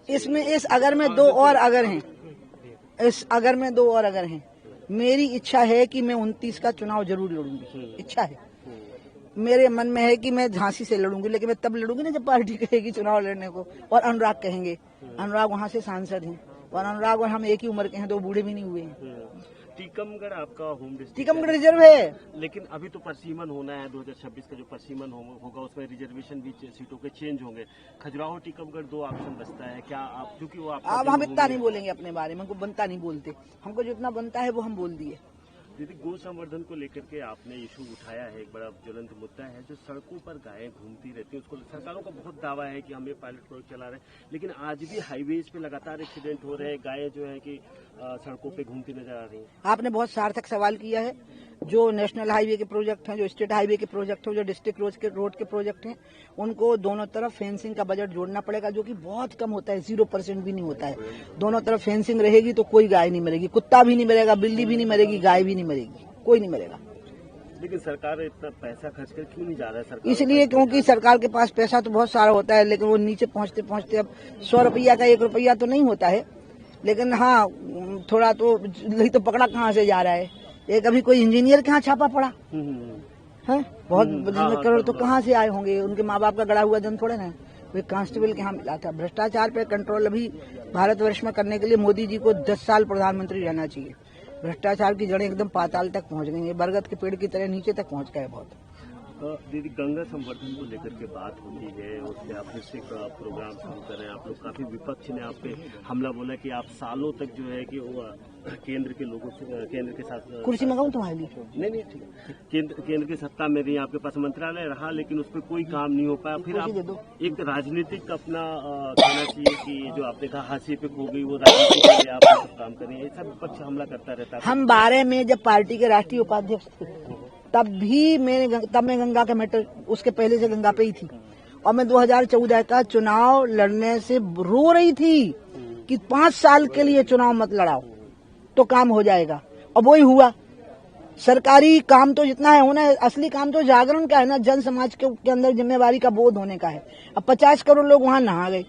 इसमें इस अगर में दो और अगर हैं, इस अगर में दो और अगर हैं। मेरी इच्छा है कि मैं 29 का चुनाव जरूर लड़ूंगी, इच्छा है मेरे मन में है कि मैं झांसी से लड़ूंगी, लेकिन मैं तब लड़ूंगी ना जब पार्टी कहेगी चुनाव लड़ने को और अनुराग कहेंगे। अनुराग वहाँ से सांसद हैं और अनुराग और हम एक ही उम्र के हैं, 2 बूढ़े भी नहीं हुए हैं। टीकमगढ़ आपका होम डिस्ट्रिक्ट, टीकमगढ़ रिजर्व है, लेकिन अभी तो परसीमन होना है 2026 का जो परसीमन होगा उसमें रिजर्वेशन भी सीटों के चेंज होंगे। खजुराहो टीकमगढ़ 2 ऑप्शन बचता है, क्या आप क्योंकि वो अब हम इतना नहीं बोलेंगे अपने बारे में, हमको बनता नहीं बोलते, हमको जितना बनता है वो हम बोल दिए। दीदी, गौ संवर्धन को लेकर के आपने इशू उठाया है, एक बड़ा ज्वलंत मुद्दा है। जो सड़कों पर गायें घूमती रहती हैं, उसको सरकारों का बहुत दावा है कि हम ये पायलट प्रोजेक्ट चला रहे हैं, लेकिन आज भी हाईवेज पे लगातार एक्सीडेंट हो रहे हैं, गायें जो है कि सड़कों पे घूमती नजर आ रही हैं। आपने बहुत सार्थक सवाल किया है। जो नेशनल हाईवे के प्रोजेक्ट हैं, जो स्टेट हाईवे के प्रोजेक्ट हैं, जो डिस्ट्रिक्ट रोड के प्रोजेक्ट हैं, उनको दोनों तरफ फेंसिंग का बजट जोड़ना पड़ेगा, जो कि बहुत कम होता है, 0% भी नहीं होता है। दोनों तरफ फेंसिंग रहेगी तो कोई गाय नहीं मरेगी, कुत्ता भी नहीं मरेगा, बिल्ली भी नहीं मरेगी, गाय भी नहीं मरेगी, कोई नहीं मरेगा। लेकिन सरकार इतना पैसा खर्च कर क्यों नहीं जा रहा है? सरकार इसलिए क्योंकि सरकार के पास पैसा तो बहुत सारा होता है, लेकिन वो नीचे पहुंचते पहुंचते अब 100 रुपया का 1 रुपया तो नहीं होता है, लेकिन हाँ थोड़ा तो नहीं तो पकड़ा कहाँ से जा रहा है। एक अभी कोई इंजीनियर के यहाँ छापा पड़ा है, बहुत करोड़ तो कहाँ से आए होंगे, उनके माँ बाप का गड़ा हुआ धन थोड़े ना, वे कांस्टेबल के यहाँ मिला था। भ्रष्टाचार पे कंट्रोल अभी भारतवर्ष में करने के लिए मोदी जी को 10 साल प्रधानमंत्री रहना चाहिए। भ्रष्टाचार की जड़ें एकदम पाताल तक पहुंच गई है, बरगद के पेड़ की तरह नीचे तक पहुंच गए बहुत। दीदी, गंगा संवर्धन को लेकर के बात होती है, उससे आप फिर से प्रोग्राम शुरू कर रहे हैं। आप लोग काफी विपक्ष ने आप पे हमला बोला कि आप सालों तक जो है कि वो केंद्र के लोगों से, केंद्र के साथ कुर्सी मंगाऊं तुम्हारे लिए? नहीं ठीक है, केंद्र की सत्ता में भी आपके पास मंत्रालय रहा, लेकिन उस पर कोई काम नहीं हो पाया। फिर आप एक राजनीतिक अपना कहना चाहिए कि जो आपने कहा हाशिए पे खो गई, वो राजनीति के लिए आप सब काम करें, ऐसा विपक्ष हमला करता रहता है। हम 12 में जब पार्टी के राष्ट्रीय उपाध्यक्ष थे तब मैं गंगा के मैटर, उसके पहले से गंगा पे ही थी, और मैं 2014 का चुनाव लड़ने से रो रही थी कि 5 साल के लिए चुनाव मत लड़ाओ तो काम हो जाएगा, और वही हुआ। सरकारी काम तो जितना है होना है, असली काम तो जागरण का है ना, जन समाज के अंदर जिम्मेवारी का बोध होने का है। अब 50 करोड़ लोग वहां नहा गए,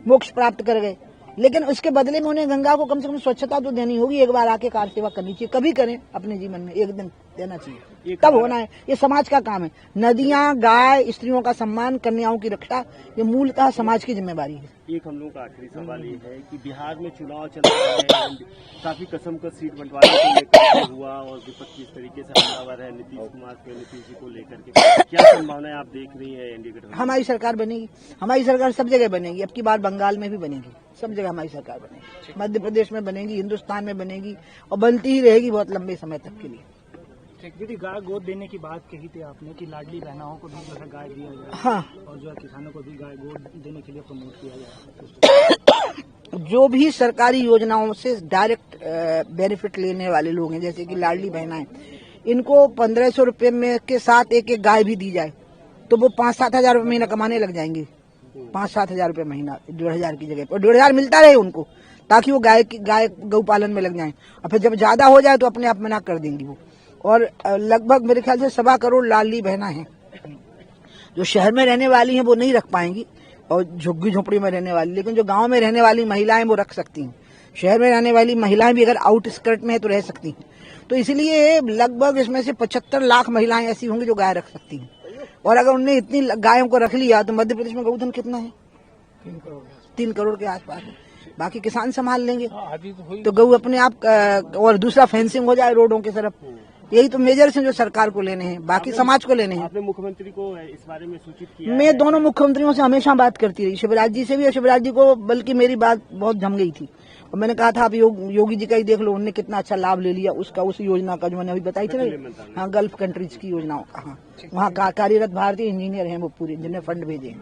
मोक्ष प्राप्त कर गए, लेकिन उसके बदले में उन्हें गंगा को कम से कम स्वच्छता तो देनी होगी, एक बार आके कार सेवा करनी चाहिए, कभी करें अपने जीवन में, एक दिन देना चाहिए, तब होना है। ये समाज का काम है। नदियां, गाय, स्त्रियों का सम्मान, कन्याओं की रक्षा, ये मूलतः समाज की जिम्मेवारी है। एक हम लोग का आखिरी सवाल ये है कि बिहार में चुनाव चल रहा है, काफी कसम का सीट बंटवारे को लेकर हुआ और विपक्ष इस तरीके से हमलावर है नीतीश कुमार के, नीतीश जी को लेकर के क्या संभावनाएं आप देख रही है एनडीए गठबंधन? हमारी सरकार बनेगी, हमारी सरकार सब जगह बनेगी, अब की बार बंगाल में भी बनेगी, सब जगह हमारी सरकार बनेगी, मध्य प्रदेश में बनेगी, हिंदुस्तान में बनेगी, और बनती ही रहेगी बहुत लंबे समय तक के लिए। दीदी, गाय गोद देने की बात कही थी आपने कि लाडली बहनाओं को भी जो है गाय दिया जाए, हाँ, और जो है किसानों को भी गाय गोद देने के लिए प्रमोट किया जाए। जो भी सरकारी योजनाओं से डायरेक्ट बेनिफिट लेने वाले लोग हैं, जैसे कि लाडली बहनाएं, इनको 1500 रुपये में के साथ एक एक गाय भी दी जाए तो वो 5-7 हजार रुपये महीना कमाने लग जाएंगे। 5-7 हजार रुपये महीना 1,500 की जगह पर 1,500 मिलता रहे उनको, ताकि वो गाय गौ पालन में लग जाएं, और फिर जब ज्यादा हो जाए तो अपने आप मना कर देंगी वो। और लगभग मेरे ख्याल से 1.25 करोड़ लाडली बहना है जो शहर में रहने वाली हैं, वो नहीं रख पाएंगी, और झुग्गी झोपड़ी में रहने वाली, लेकिन जो गांव में रहने वाली महिलाएं वो रख सकती हैं। शहर में रहने वाली महिलाएं भी अगर आउटस्कर्ट में है तो रह सकती हैं। तो इसलिए लगभग इसमें से 75 लाख महिलाएं ऐसी होंगी जो गाय रख सकती हैं, और अगर उनने इतनी गायों को रख लिया तो मध्य प्रदेश में गौधन कितना है? 3 करोड़ के आसपास है। बाकी किसान संभाल लेंगे तो गऊ अपने आप, और दूसरा फेंसिंग हो जाए रोडों की तरफ। यही तो मेजर्स हैं जो सरकार को लेने हैं, बाकी समाज को लेने हैं। आपने मुख्यमंत्री को इस बारे में सूचित किया? मैं दोनों मुख्यमंत्रियों से हमेशा बात करती रही, शिवराज जी से भी, और शिवराज जी को बल्कि मेरी बात बहुत जम गई थी, और मैंने कहा था आप योगी जी का ही देख लो, उनने कितना अच्छा लाभ ले लिया उसका, उस योजना का जो मैंने अभी बताई थी ना, हाँ, गल्फ कंट्रीज की योजनाओं का। हाँ, वहाँ कार्यरत भारतीय इंजीनियर हैं वो पूरे, जिन्हें फंड भेजे हैं।